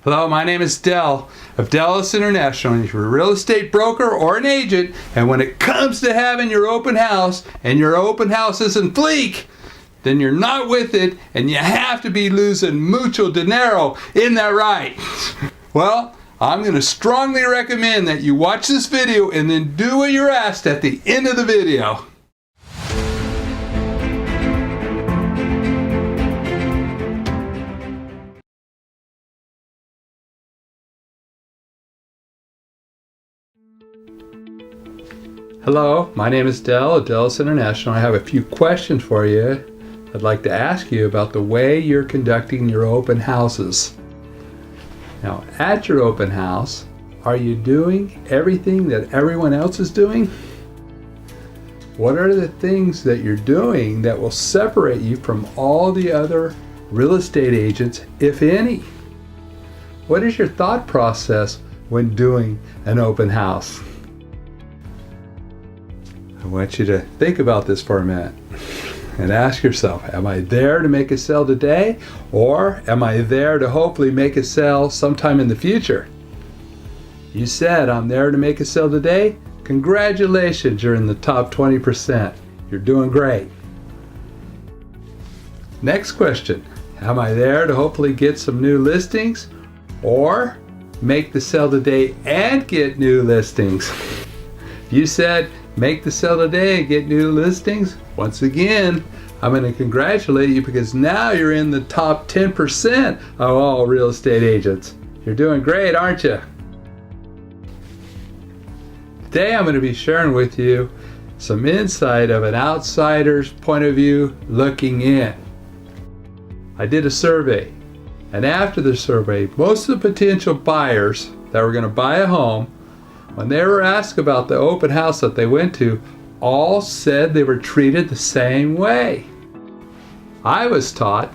Hello, my name is Del of Ellis International, and if you're a real estate broker or an agent, and when it comes to having your open house, and your open house isn't fleek, then you're not with it, and you have to be losing mucho dinero. Isn't that right? Well, I'm going to strongly recommend that you watch this video and then do what you're asked at the end of the video. Hello, my name is Del at Ellis International. I have a few questions for you. I'd like to ask you about the way you're conducting your open houses. Now, at your open house, are you doing everything that everyone else is doing? What are the things that you're doing that will separate you from all the other real estate agents, if any? What is your thought process when doing an open house? I want you to think about this for a minute and ask yourself, am I there to make a sale today, or am I there to hopefully make a sale sometime in the future? You said, I'm there to make a sale today. Congratulations, you're in the top 20%. You're doing great. Next question, am I there to hopefully get some new listings, or make the sale today and get new listings? You said, make the sale today and get new listings. Once again, I'm going to congratulate you because now you're in the top 10% of all real estate agents. You're doing great, aren't you? Today I'm going to be sharing with you some insight of an outsider's point of view looking in. I did a survey, and after the survey, most of the potential buyers that were going to buy a home, when they were asked about the open house that they went to, all said they were treated the same way. I was taught,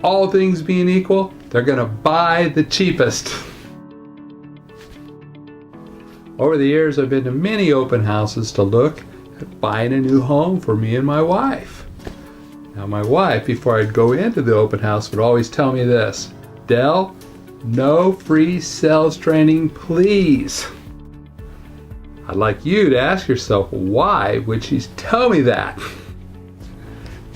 all things being equal, they're going to buy the cheapest. Over the years, I've been to many open houses to look at buying a new home for me and my wife. Now, my wife, before I'd go into the open house, would always tell me this, Del, no free sales training, please. I'd like you to ask yourself, why would she tell me that?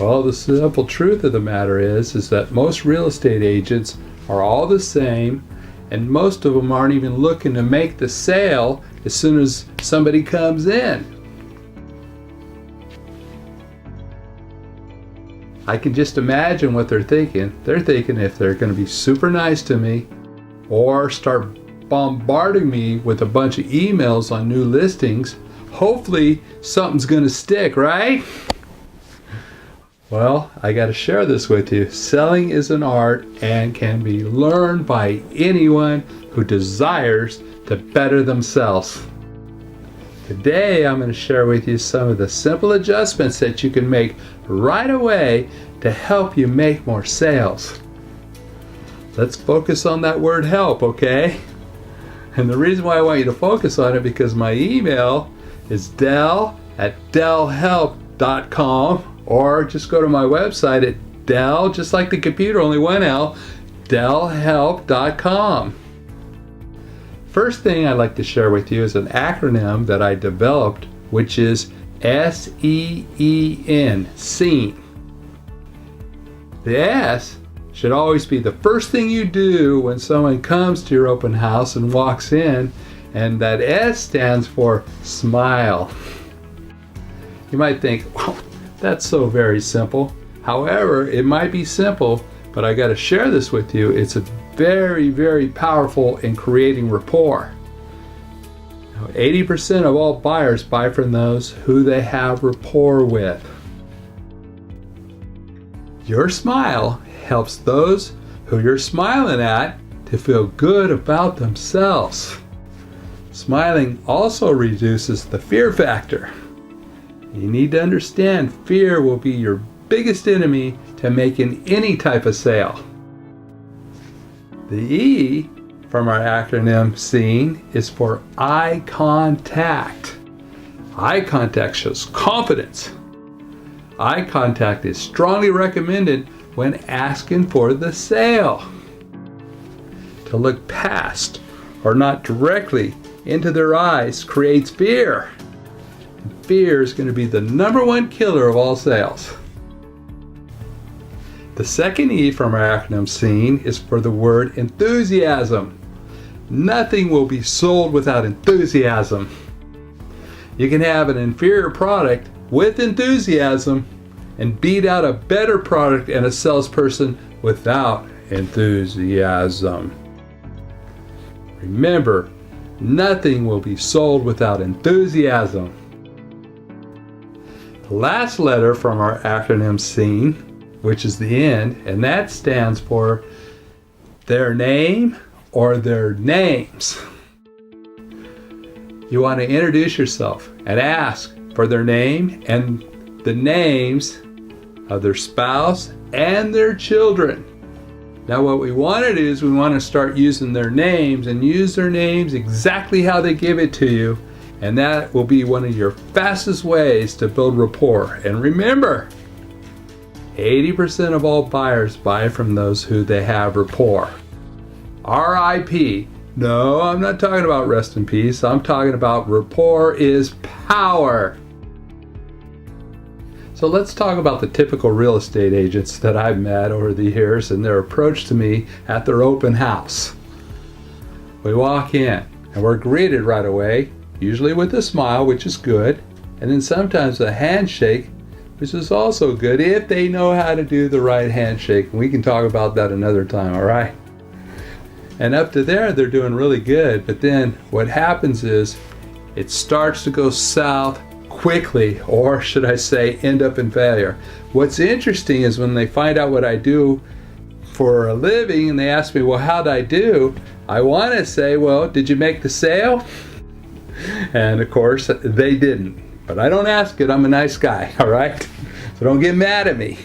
Well, the simple truth of the matter is that most real estate agents are all the same, and most of them aren't even looking to make the sale as soon as somebody comes in. I can just imagine what they're thinking. They're thinking if they're going to be super nice to me or start bombarding me with a bunch of emails on new listings, hopefully something's going to stick, right? Well, I got to share this with you. Selling is an art and can be learned by anyone who desires to better themselves. Today, I'm going to share with you some of the simple adjustments that you can make right away to help you make more sales. Let's focus on that word help, okay? And the reason why I want you to focus on it because my email is del@delhelp.com, or just go to my website at Del, just like the computer, only one L, delhelp.com. First thing I'd like to share with you is an acronym that I developed, which is SEEN, SEEN. The S should always be the first thing you do when someone comes to your open house and walks in, and that S stands for smile. You might think, well, that's so very simple. However, it might be simple, but I got to share this with you. It's a very, very powerful in creating rapport. Now, 80% of all buyers buy from those who they have rapport with. Your smile helps those who you're smiling at to feel good about themselves. Smiling also reduces the fear factor. You need to understand fear will be your biggest enemy to making any type of sale. The E from our acronym SEEN is for eye contact. Eye contact shows confidence. Eye contact is strongly recommended when asking for the sale. to look past or not directly into their eyes creates fear. And fear is going to be the #1 killer of all sales. The second E from our acronym SEEN is for the word enthusiasm. Nothing will be sold without enthusiasm. You can have an inferior product with enthusiasm and beat out a better product and a salesperson without enthusiasm. Remember, nothing will be sold without enthusiasm. The last letter from our acronym SEEN, which is the N, and that stands for their name or their names. You want to introduce yourself and ask for their name and the names of their spouse and their children. Now what we want to do is we want to start using their names and use their names exactly how they give it to you, and that will be one of your fastest ways to build rapport. And remember, 80% of all buyers buy from those who they have rapport. RIP. No, I'm not talking about rest in peace. I'm talking about rapport is power. So let's talk about the typical real estate agents that I've met over the years and their approach to me at their open house. We walk in and we're greeted right away, usually with a smile, which is good, and then sometimes a handshake, which is also good if they know how to do the right handshake. We can talk about that another time, all right? And up to there, they're doing really good, but then what happens is it starts to go south quickly, or should I say end up in failure. What's interesting is when they find out what I do for a living and they ask me, well, how'd I do? I want to say, well, did you make the sale? And of course they didn't, but I don't ask it. I'm a nice guy, all right? So don't get mad at me.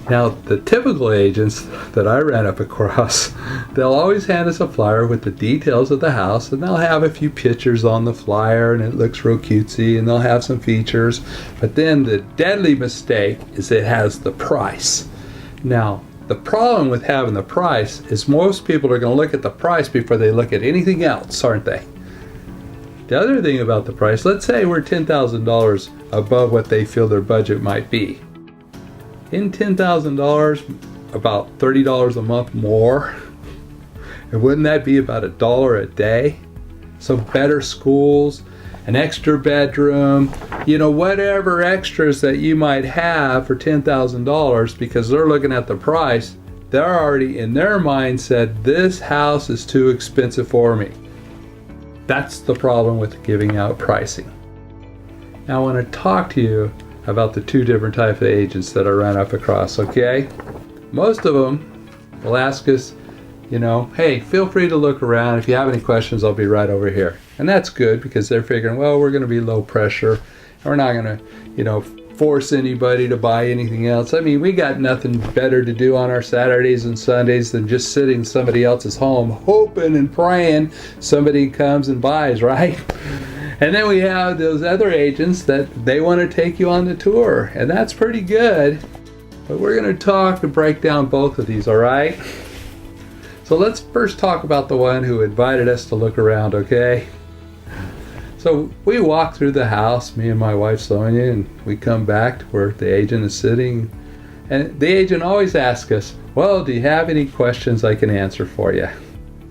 Now, the typical agents that I ran up across, they'll always hand us a flyer with the details of the house, and they'll have a few pictures on the flyer, and it looks real cutesy, and they'll have some features. But then the deadly mistake is it has the price. Now, the problem with having the price is most people are going to look at the price before they look at anything else, aren't they? The other thing about the price, let's say we're $10,000 above what they feel their budget might be. In $10,000, about $30 a month more. And wouldn't that be about $1 a day? So better schools, an extra bedroom, whatever extras that you might have for $10,000, because they're looking at the price, they're already in their mind said, this house is too expensive for me. That's the problem with giving out pricing. Now I want to talk to you about the two different types of agents that I ran up across, okay? Most of them will ask us, hey, feel free to look around. If you have any questions, I'll be right over here. And that's good because they're figuring, well, we're going to be low pressure. And we're not going to, force anybody to buy anything else. I mean, we got nothing better to do on our Saturdays and Sundays than just sitting in somebody else's home, hoping and praying somebody comes and buys, right? And then we have those other agents that they want to take you on the tour, and that's pretty good. But we're going to talk and break down both of these, all right? So let's first talk about the one who invited us to look around, okay? So we walk through the house, me and my wife Sonia, and we come back to where the agent is sitting. And the agent always asks us, well, do you have any questions I can answer for you?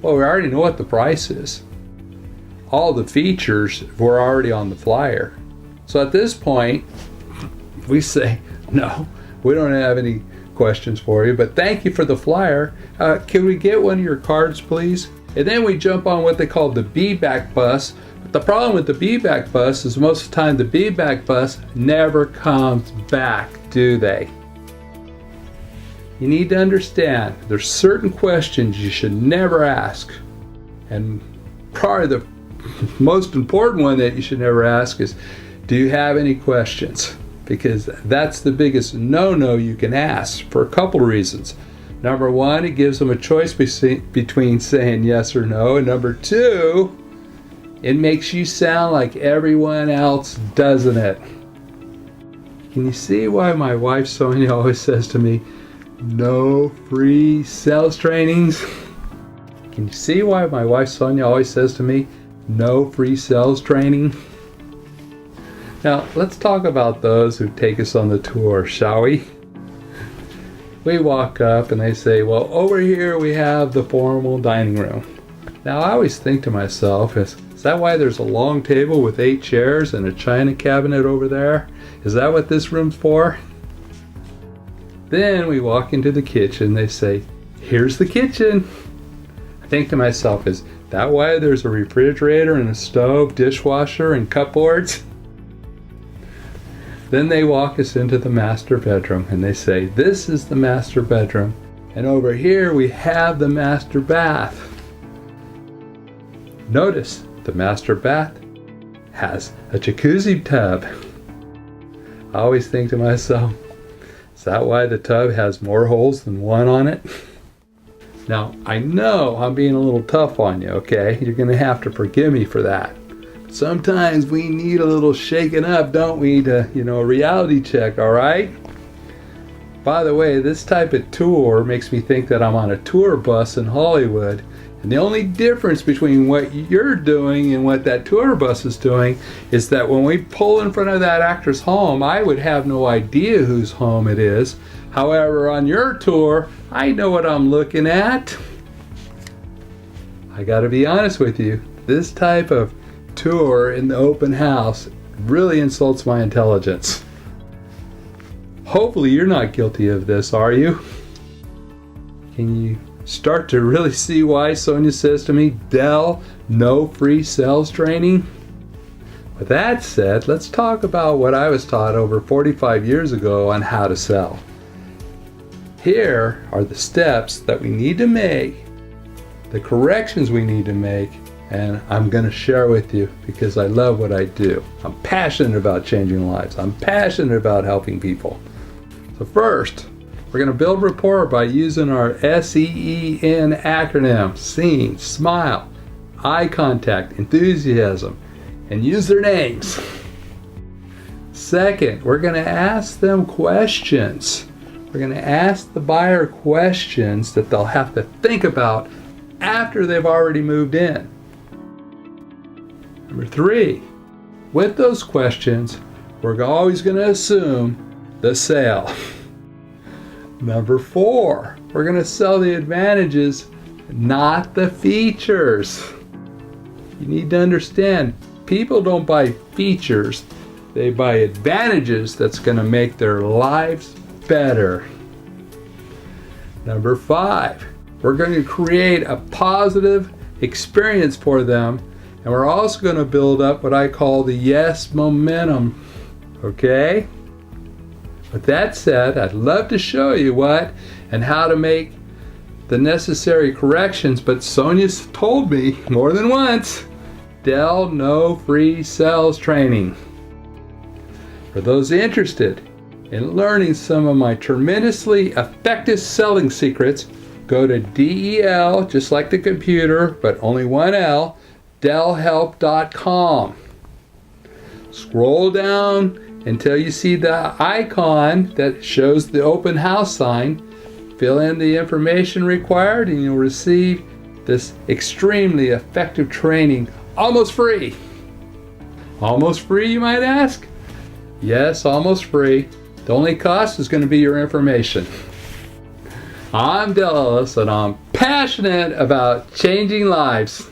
Well, we already know what the price is. All the features were already on the flyer. So at this point, we say, no, we don't have any questions for you, but thank you for the flyer. Can we get one of your cards, please? And then we jump on what they call the B-back bus. But the problem with the B-back bus is most of the time the B-back bus never comes back, do they? You need to understand there's certain questions you should never ask. And probably the most important one that you should never ask is, do you have any questions? Because that's the biggest no-no you can ask for a couple reasons. Number one, it gives them a choice between saying yes or no. And number two, it makes you sound like everyone else, doesn't it? Can you see why my wife Sonia always says to me, no free sales trainings. Can you see why my wife Sonia always says to me, no free sales training? Now, let's talk about those who take us on the tour, shall we? We walk up and they say, well, over here we have the formal dining room. Now, I always think to myself, is that why there's a long table with 8 chairs and a china cabinet over there? Is that what this room's for? Then we walk into the kitchen. They say, here's the kitchen. I think to myself, is that why there's a refrigerator and a stove, dishwasher, and cupboards? Then they walk us into the master bedroom and they say, this is the master bedroom. And over here we have the master bath. Notice the master bath has a jacuzzi tub. I always think to myself, is that why the tub has more holes than one on it? Now, I know I'm being a little tough on you, okay? You're going to have to forgive me for that. Sometimes we need a little shaking up, don't we, to, a reality check, all right? By the way, this type of tour makes me think that I'm on a tour bus in Hollywood. And the only difference between what you're doing and what that tour bus is doing is that when we pull in front of that actor's home, I would have no idea whose home it is. However, on your tour, I know what I'm looking at. I gotta be honest with you, this type of tour in the open house really insults my intelligence. Hopefully you're not guilty of this, are you? Can you start to really see why Sonia says to me, Del, no free sales training? With that said, let's talk about what I was taught over 45 years ago on how to sell. Here are the steps that we need to make, the corrections we need to make, and I'm going to share with you because I love what I do. I'm passionate about changing lives. I'm passionate about helping people. So first, we're going to build rapport by using our SEEN acronym: seeing, smile, eye contact, enthusiasm, and use their names. Second, we're going to ask them questions. We're going to ask the buyer questions that they'll have to think about after they've already moved in. Number 3, with those questions, we're always going to assume the sale. Number 4, we're going to sell the advantages, not the features. You need to understand, people don't buy features, they buy advantages that's going to make their lives better. Number 5, we're going to create a positive experience for them, and we're also going to build up what I call the yes momentum. Okay? With that said, I'd love to show you what and how to make the necessary corrections, but Sonia's told me more than once, Del, no free sales training. For those interested in learning some of my tremendously effective selling secrets, go to DEL, just like the computer, but only one L, delhelp.com. Scroll down until you see the icon that shows the open house sign. Fill in the information required and you'll receive this extremely effective training almost free. Almost free, you might ask? Yes, almost free. The only cost is going to be your information. I'm Del Ellis and I'm passionate about changing lives.